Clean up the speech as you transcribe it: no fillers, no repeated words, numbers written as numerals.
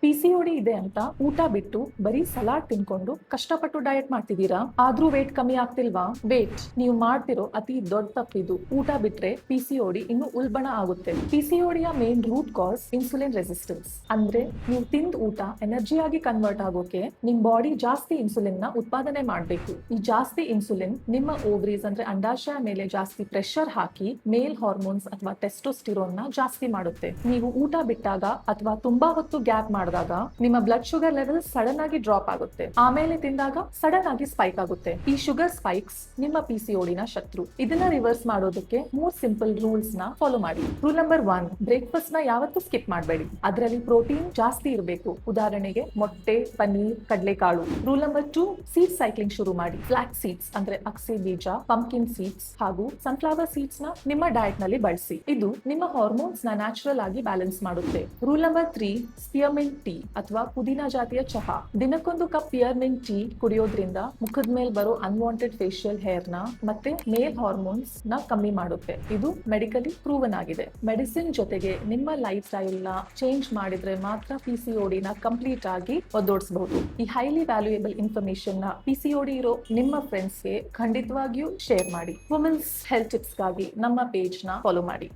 PCOD ಇದೆ ಅಂತ ಊಟ ಬಿಟ್ಟು ಬರೀ ಸಲಾಡ್ ತಿನ್ಕೊಂಡು ಕಷ್ಟಪಟ್ಟು ಡಯಟ್ ಮಾಡ್ತಿದ್ದೀರಾ? ಆದ್ರೂ ವೇಟ್ ಕಮ್ಮಿ ಆಗ್ತಿಲ್ವಾ? ವೇಟ್ ನೀವು ಮಾಡ್ತಿರೋ ಅತಿ ದೊಡ್ಡ ತಪ್ಪಿದು. ಊಟ ಬಿಟ್ರೆ ಪಿಸಿಒಡಿ ಇನ್ನು ಉಲ್ಬಣ ಆಗುತ್ತೆ. ಪಿಸಿಒಡಿಯ main root cause insulin resistance. ಅಂದ್ರೆ ನೀವು ತಿಂದ ಊಟ ಎನರ್ಜಿ ಆಗಿ ಕನ್ವರ್ಟ್ ಆಗೋಕೆ ನಿಮ್ ಬಾಡಿ ಜಾಸ್ತಿ ಇನ್ಸುಲಿನ್ ನ ಉತ್ಪಾದನೆ ಮಾಡ್ಬೇಕು. ಈ ಜಾಸ್ತಿ ಇನ್ಸುಲಿನ್ ನಿಮ್ಮ ಓವರೀಸ್ ಅಂದ್ರೆ ಅಂಡಾಶಯ ಮೇಲೆ ಜಾಸ್ತಿ ಪ್ರೆಷರ್ ಹಾಕಿ ಮೇಲ್ ಹಾರ್ಮೋನ್ಸ್ ಅಥವಾ ಟೆಸ್ಟೋಸ್ಟಿರೋನ್ ನ ಜಾಸ್ತಿ ಮಾಡುತ್ತೆ. ನೀವು ಊಟ ಬಿಟ್ಟಾಗ ಅಥವಾ ತುಂಬಾ ಹೊತ್ತು ಗ್ಯಾಪ್ ಮಾಡಿದಾಗ ನಿಮ್ಮ ಬ್ಲಡ್ ಶುಗರ್ ಲೆವೆಲ್ ಸಡನ್ ಆಗಿ ಡ್ರಾಪ್ ಆಗುತ್ತೆ. ಆಮೇಲೆ ತಿಂದಾಗ ಸಡನ್ ಆಗಿ ಸ್ಪೈಕ್ ಆಗುತ್ತೆ. ಈ ಶುಗರ್ ಸ್ಪೈಕ್ಸ್ ನಿಮ್ಮ ಪಿಸಿಒಡಿ ನ ಶತ್ರು. ಇದನ್ನ ರಿವರ್ಸ್ ಮಾಡೋದಕ್ಕೆ 3 ಸಿಂಪಲ್ ರೂಲ್ಸ್ ನ ಫಾಲೋ ಮಾಡಿ. ರೂಲ್ ನಂಬರ್ 1, ಬ್ರೇಕ್ಫಾಸ್ಟ್ ನ ಯಾವತ್ತೂ ಸ್ಕಿಪ್ ಮಾಡಬೇಡಿ. ಅದರಲ್ಲಿ ಪ್ರೋಟೀನ್ ಜಾಸ್ತಿ ಇರಬೇಕು. ಉದಾಹರಣೆಗೆ ಮೊಟ್ಟೆ, ಪನ್ನೀರ್, ಕಡಲೆಕಾಳು. ರೂಲ್ ನಂಬರ್ 2, ಸೀಡ್ ಸೈಕ್ಲಿಂಗ್ ಶುರು ಮಾಡಿ. ಫ್ಲಾಕ್ಸ್ ಸೀಡ್ಸ್ ಅಂದ್ರೆ ಅಕ್ಸೆ ಬೀಜ, ಪಂಪ್ಕಿನ್ ಸೀಡ್ಸ್ ಹಾಗೂ ಸನ್ಫ್ಲವರ್ ಸೀಡ್ಸ್ ನ ನಿಮ್ಮ ಡಯಟ್ ನಲ್ಲಿ ಬಳಸಿ. ಇದು ನಿಮ್ಮ ಹಾರ್ಮೋನ್ಸ್ ನ ನ್ಯಾಚುರಲ್ ಆಗಿ ಬ್ಯಾಲೆನ್ಸ್ ಮಾಡುತ್ತೆ. ರೂಲ್ ನಂಬರ್ 3, ಸ್ಪಿಯರ್ಮಿಂಟ್ ಟೀ ಅಥವಾ ಪುದೀನ ಜಾತಿಯ ಚಹಾ. ದಿನಕ್ಕೊಂದು ಕಪ್ ಸ್ಪಿಯರ್ಮಿಂಟ್ ಟೀ ಕುಡಿಯೋದ್ರಿಂದ ಮುಖದ ಮೇಲೆ ಬರೋ ಅನ್ವಾಂಟೆಡ್ ಫೇಶಿಯಲ್ ಹೇರ್ ನ ಮತ್ತೆ ಮೇಲ್ ಹಾರ್ಮೋನ್ಸ್ ನ ಕಮ್ಮಿ ಮಾಡುತ್ತೆ. ಇದು ಮೆಡಿಕಲಿ ಪ್ರೂವನ್ ಆಗಿದೆ. ಮೆಡಿಸಿನ್ ಜೊತೆಗೆ ನಿಮ್ಮ ಲೈಫ್ ಸ್ಟೈಲ್ ನ ಚೇಂಜ್ ಮಾಡಿದ್ರೆ ಮಾತ್ರ ಪಿಸಿಒಡಿ ನ ಕಂಪ್ಲೀಟ್ ಆಗಿ ಒದ್ದೋಡಿಸಬಹುದು. ಈ ಹೈಲಿ ವ್ಯಾಲ್ಯೂಯೇಬಲ್ ಇನ್ಫಾರ್ಮೇಶನ್ ನ ಪಿಸಿಒಡಿ ಇರೋ ನಿಮ್ಮ ಫ್ರೆಂಡ್ಸ್ಗೆ ಖಂಡಿತವಾಗಿಯೂ ಶೇರ್ ಮಾಡಿ. ವುಮೆನ್ಸ್ ಹೆಲ್ತ್ ಟಿಪ್ಸ್ ಗಾಗಿ ನಮ್ಮ ಪೇಜ್ ನ ಫಾಲೋ ಮಾಡಿ.